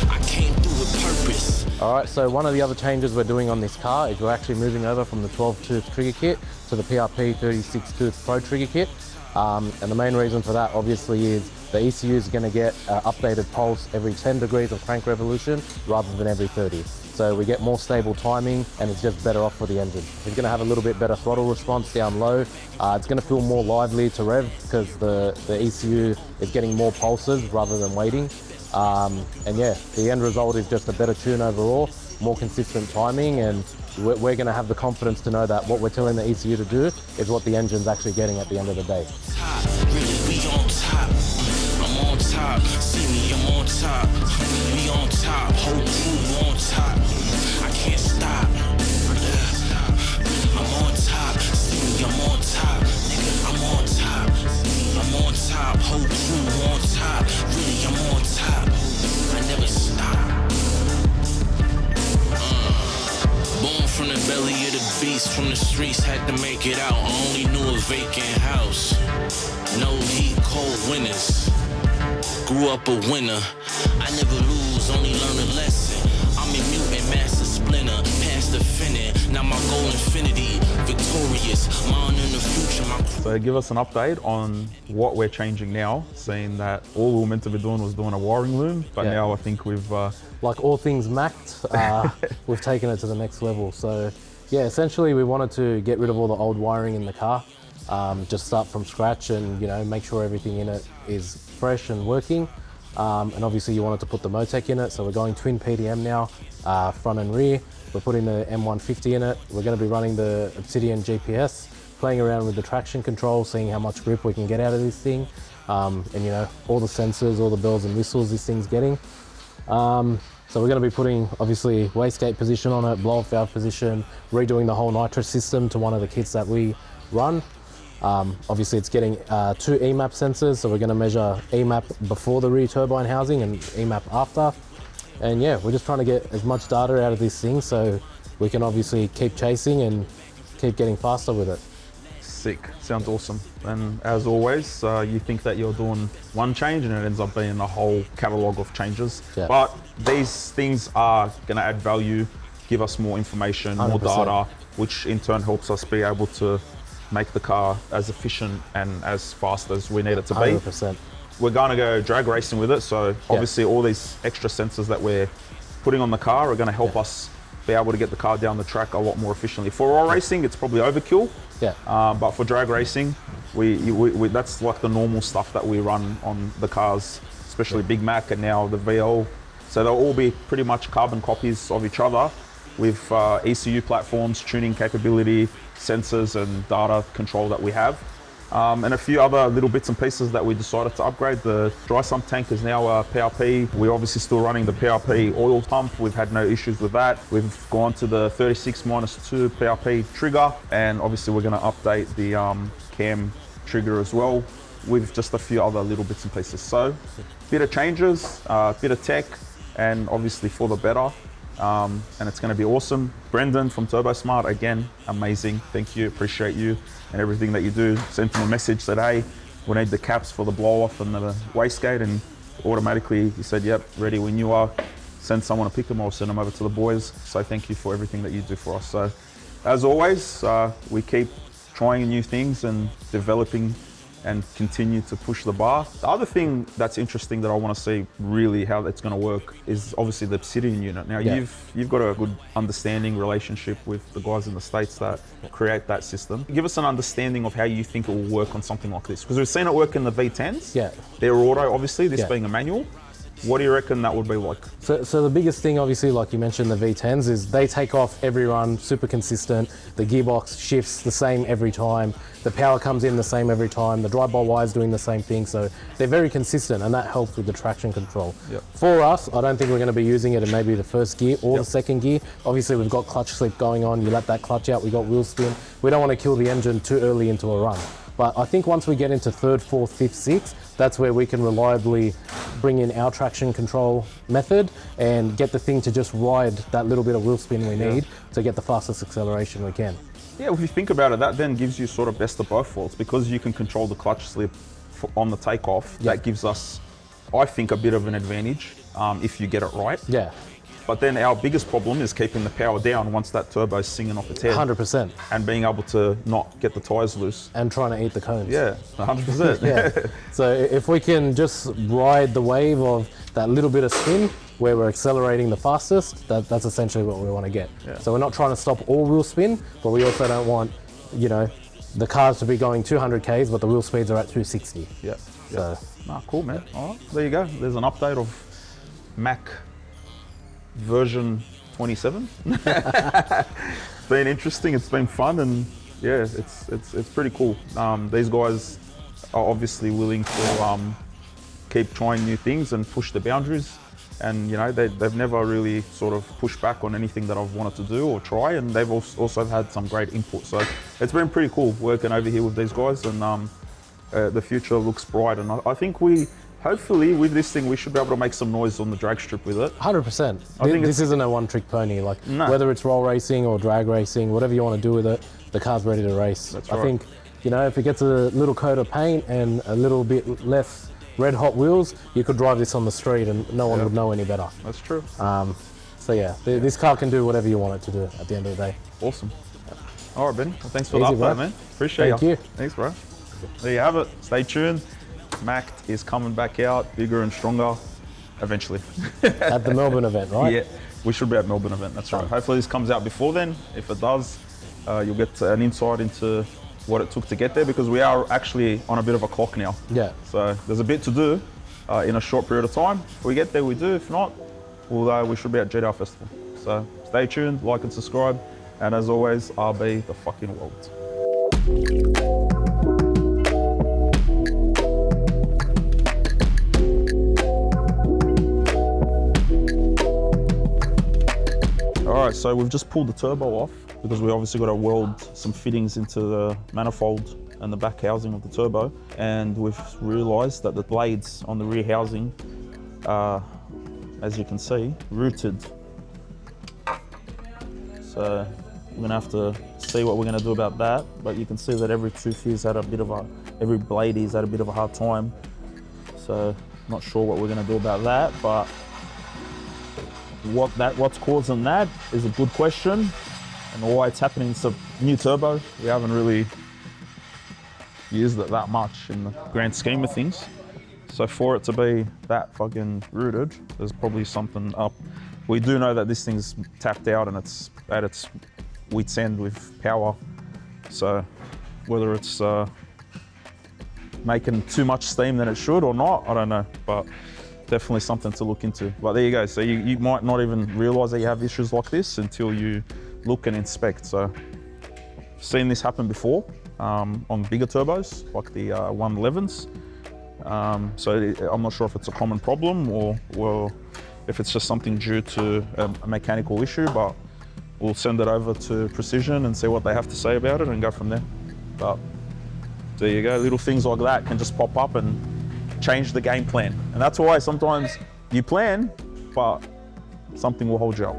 I came through with purpose. All right, so one of the other changes we're doing on this car is we're actually moving over from the 12-tooth trigger kit to the PRP 36-tooth Pro trigger kit. And the main reason for that obviously is the ECU is going to get updated pulse every 10 degrees of crank revolution rather than every 30. So we get more stable timing and it's just better off for the engine. It's going to have a little bit better throttle response down low. It's going to feel more lively to rev because the ECU is getting more pulses rather than waiting. And yeah, the end result is just a better tune overall, more consistent timing, and we're going to have the confidence to know that what we're telling the ECU to do is what the engine's actually getting at the end of the day. We on top, I'm on top, see me, I'm on top, we on top, whole crew on top, I can't stop, I'm on top, see me, I'm on top, nigga, I'm on top, I'm on top, whole crew on top, really I'm on top, I never stop. Born from the belly of the beast, from the streets, had to make it out. I only knew a vacant house. No heat, cold winters. Grew up a winner. I never lose, only learn a lesson. I'm a mutant, master splinter, past the finish. Now my goal infinity, victorious. Mine in the future. So give us an update on what we're changing now, seeing that all we were meant to be doing was doing a wiring loom, but now I think we've... Like all things Macked, we've taken it to the next level. So yeah, essentially we wanted to get rid of all the old wiring in the car, just start from scratch and, you know, make sure everything in it is fresh and working. And obviously you wanted to put the Motec in it, so we're going twin PDM now, front and rear. We're putting the M150 in it. We're going to be running the Obsidian GPS, playing around with the traction control, seeing how much grip we can get out of this thing. And you know, all the sensors, all the bells and whistles this thing's getting. So we're going to be putting obviously wastegate position on it, blow off valve position, redoing the whole nitrous system to one of the kits that we run. Obviously it's getting 2 EMAP sensors, so we're going to measure EMAP before the rear turbine housing and EMAP after. And yeah, we're just trying to get as much data out of this thing so we can obviously keep chasing and keep getting faster with it. Sick, sounds awesome. And as always, you think that you're doing one change and it ends up being a whole catalogue of changes. Yeah. But these things are gonna add value, give us more information, 100%. more data, which in turn helps us be able to make the car as efficient and as fast as we need it to be. 100%. We're gonna go drag racing with it, so obviously all these extra sensors that we're putting on the car are gonna help us be able to get the car down the track a lot more efficiently. For raw racing, it's probably overkill. Yeah. But for drag racing, we that's like the normal stuff that we run on the cars, especially Big Mac and now the VL. So they'll all be pretty much carbon copies of each other with ECU platforms, tuning capability, sensors and data control that we have. And a few other little bits and pieces that we decided to upgrade. The dry sump tank is now a PRP. We're obviously still running the PRP oil pump. We've had no issues with that. We've gone to the 36-2 PRP trigger, and obviously we're going to update the cam trigger as well with just a few other little bits and pieces. So, bit of changes, bit of tech, and obviously for the better. And it's going to be awesome. Brendan from Turbo Smart, again, amazing. Thank you, appreciate you and everything that you do. Sent him a message that, hey, we need the caps for the blow off and the wastegate, and automatically he said, yep, ready when you are. Send someone to pick them or send them over to the boys. So thank you for everything that you do for us. So as always, we keep trying new things and developing and continue to push the bar. The other thing that's interesting that I want to see really how that's going to work is obviously the obsidian unit. Now you've got a good understanding relationship with the guys in the States that create that system. Give us an understanding of how you think it will work on something like this, because we've seen it work in the V10s. Yeah. They're auto, obviously, this being a manual. What do you reckon that would be like? So the biggest thing, obviously, like you mentioned, the V10s, is they take off every run, super consistent. The gearbox shifts the same every time. The power comes in the same every time. The drive-by-wire is doing the same thing. So they're very consistent, and that helps with the traction control. Yep. For us, I don't think we're going to be using it in maybe the first gear or the second gear. Obviously, we've got clutch slip going on. You let that clutch out, we got wheel spin. We don't want to kill the engine too early into a run. But I think once we get into third, fourth, fifth, sixth, that's where we can reliably bring in our traction control method and get the thing to just ride that little bit of wheel spin we need to get the fastest acceleration we can. Yeah, if you think about it, that then gives you sort of best of both worlds, because you can control the clutch slip on the takeoff. That gives us, I think, a bit of an advantage if you get it right. Yeah. But then our biggest problem is keeping the power down once that turbo's singing off its head. 100%. And being able to not get the tyres loose. And trying to eat the cones. Yeah, 100%. Yeah. So if we can just ride the wave of that little bit of spin where we're accelerating the fastest, that's essentially what we want to get. Yeah. So we're not trying to stop all wheel spin, but we also don't want, you know, the cars to be going 200 Ks, but the wheel speeds are at 260. Yeah. So. Nah, cool, man. All right, there you go. There's an update of Mac version 27. It's been interesting, it's been fun, and yeah, it's pretty cool. These guys are obviously willing to keep trying new things and push the boundaries, and you know, they've never really sort of pushed back on anything that I've wanted to do or try, and they've also had some great input. So it's been pretty cool working over here with these guys, and the future looks bright, and I think hopefully with this thing we should be able to make some noise on the drag strip with it. 100%. I think this isn't a one-trick pony. Like whether it's roll racing or drag racing, whatever you want to do with it, the car's ready to race. That's I right. think, you know, if it gets a little coat of paint and a little bit less red hot wheels, you could drive this on the street and no one would know any better. That's true. So yeah, this car can do whatever you want it to do at the end of the day. Awesome. All right, Ben. Well, thanks for Easy, the bro. update, man. Appreciate Thank you. Thanks, bro. There you have it. Stay tuned. Macked is coming back out, bigger and stronger, eventually. At the Melbourne event, right? Yeah, we should be at Melbourne event, that's right. Hopefully this comes out before then. If it does, you'll get an insight into what it took to get there, because we are actually on a bit of a clock now. Yeah. So there's a bit to do in a short period of time. If we get there, we do. If not, we should be at GT-R Festival. So stay tuned, like and subscribe. And as always, RB the fucking world. All right, so we've just pulled the turbo off because we obviously got to weld some fittings into the manifold and the back housing of the turbo, and we've realised that the blades on the rear housing are, as you can see, rooted. So we're gonna have to see what we're gonna do about that, but you can see that every tooth here's had a bit of every blade here's had a bit of a hard time. So not sure what we're gonna do about that, but what's causing that is a good question, and why it's happening. It's a new turbo. We haven't really used it that much in the grand scheme of things. So for it to be that fucking rooted, there's probably something up. We do know that this thing's tapped out and it's at its wit's end with power. So whether it's making too much steam than it should or not, I don't know, but definitely something to look into. But there you go. So you might not even realise that you have issues like this until you look and inspect. So seen this happen before on bigger turbos, like the 111s. So I'm not sure if it's a common problem or if it's just something due to a mechanical issue, but we'll send it over to Precision and see what they have to say about it and go from there. But there you go, little things like that can just pop up and change the game plan. And that's why sometimes you plan, but something will hold you up.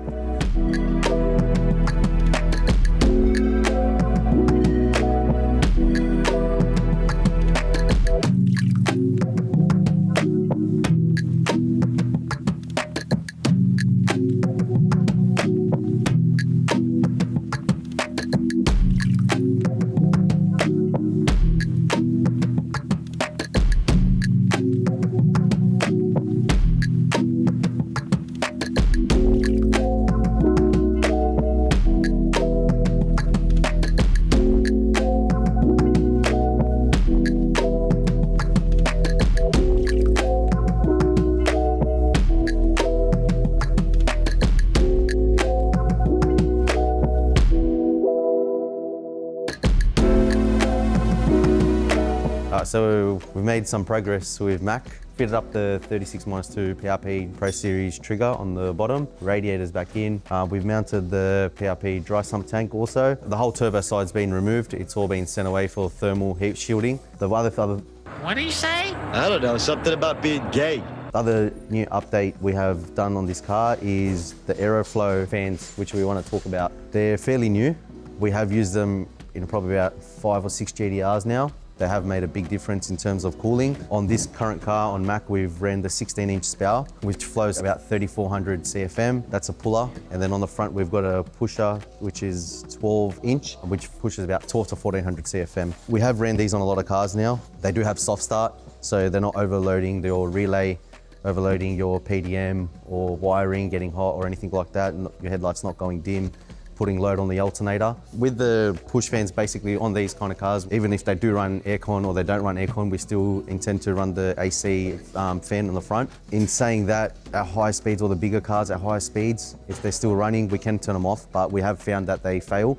So we've made some progress with Mac. Fitted up the 36-2 PRP Pro Series trigger on the bottom, radiators back in. We've mounted the PRP dry sump tank also. The whole turbo side's been removed. It's all been sent away for thermal heat shielding. The other What do you say? I don't know, something about being gay. The other new update we have done on this car is the Aeroflow fans, which we want to talk about. They're fairly new. We have used them in probably about 5 or 6 GT-Rs now. They have made a big difference in terms of cooling. On this current car on Mac, we've ran the 16-inch spout, which flows about 3,400 CFM. That's a puller. And then on the front, we've got a pusher, which is 12-inch, which pushes about 12 to 1,400 CFM. We have ran these on a lot of cars now. They do have soft start, so they're not overloading your relay, overloading your PDM or wiring, getting hot or anything like that. Your headlight's not going dim, putting load on the alternator. With the push fans basically on these kind of cars, even if they do run aircon or they don't run aircon, we still intend to run the AC fan on the front. In saying that, at high speeds or the bigger cars at higher speeds, if they're still running, we can turn them off, but we have found that they fail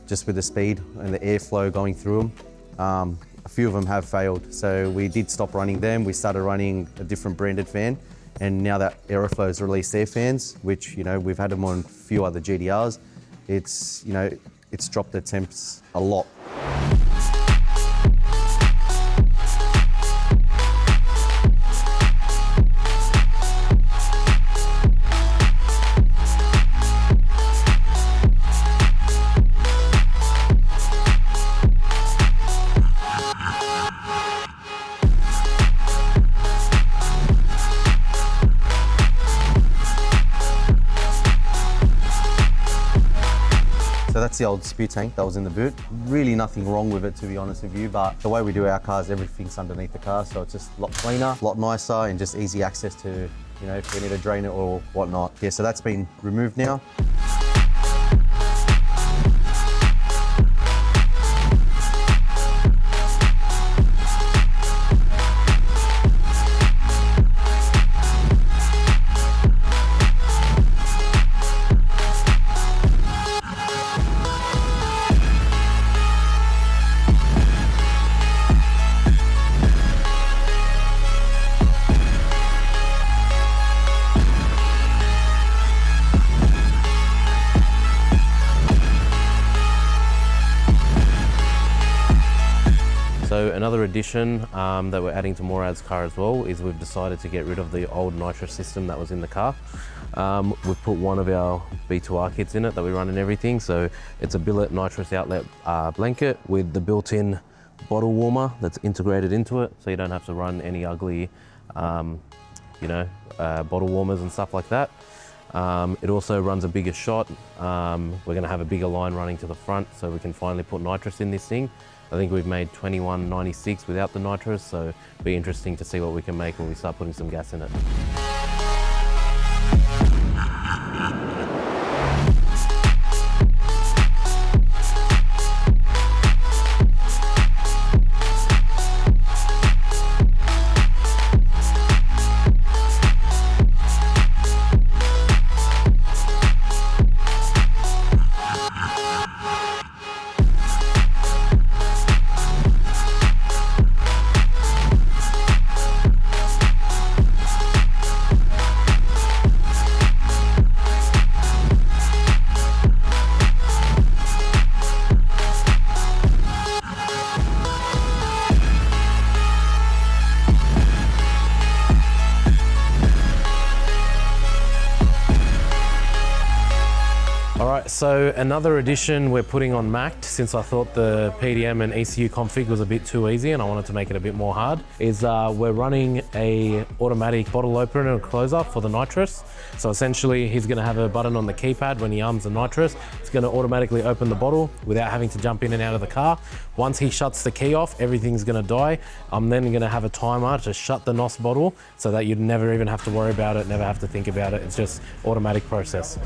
just with the speed and the airflow going through them. A few of them have failed, so we did stop running them. We started running a different branded fan, and now that Aeroflow has released their fans, which we've had them on a few other GT-Rs, it's dropped the temps a lot. So that's the old spew tank that was in the boot. Really nothing wrong with it, to be honest with you, but the way we do our cars, everything's underneath the car, so it's just a lot cleaner, a lot nicer, and just easy access to, if we need to drain it or whatnot. Yeah, so that's been removed now. another addition that we're adding to Morad's car as well is we've decided to get rid of the old nitrous system that was in the car. We've put one of our B2R kits in it that we run in everything. So it's a billet nitrous outlet blanket with the built-in bottle warmer that's integrated into it. So you don't have to run any ugly, bottle warmers and stuff like that. It also runs a bigger shot. We're going to have a bigger line running to the front so we can finally put nitrous in this thing. I think we've made 2196 without the nitrous, so it'll be interesting to see what we can make when we start putting some gas in it. So another addition we're putting on Macked, since I thought the PDM and ECU config was a bit too easy and I wanted to make it a bit more hard, is we're running a automatic bottle opener and closer for the nitrous. So essentially he's going to have a button on the keypad when he arms the nitrous. It's going to automatically open the bottle without having to jump in and out of the car. Once he shuts the key off, everything's going to die. I'm then going to have a timer to shut the NOS bottle so that you'd never even have to worry about it, never have to think about it. It's just automatic process.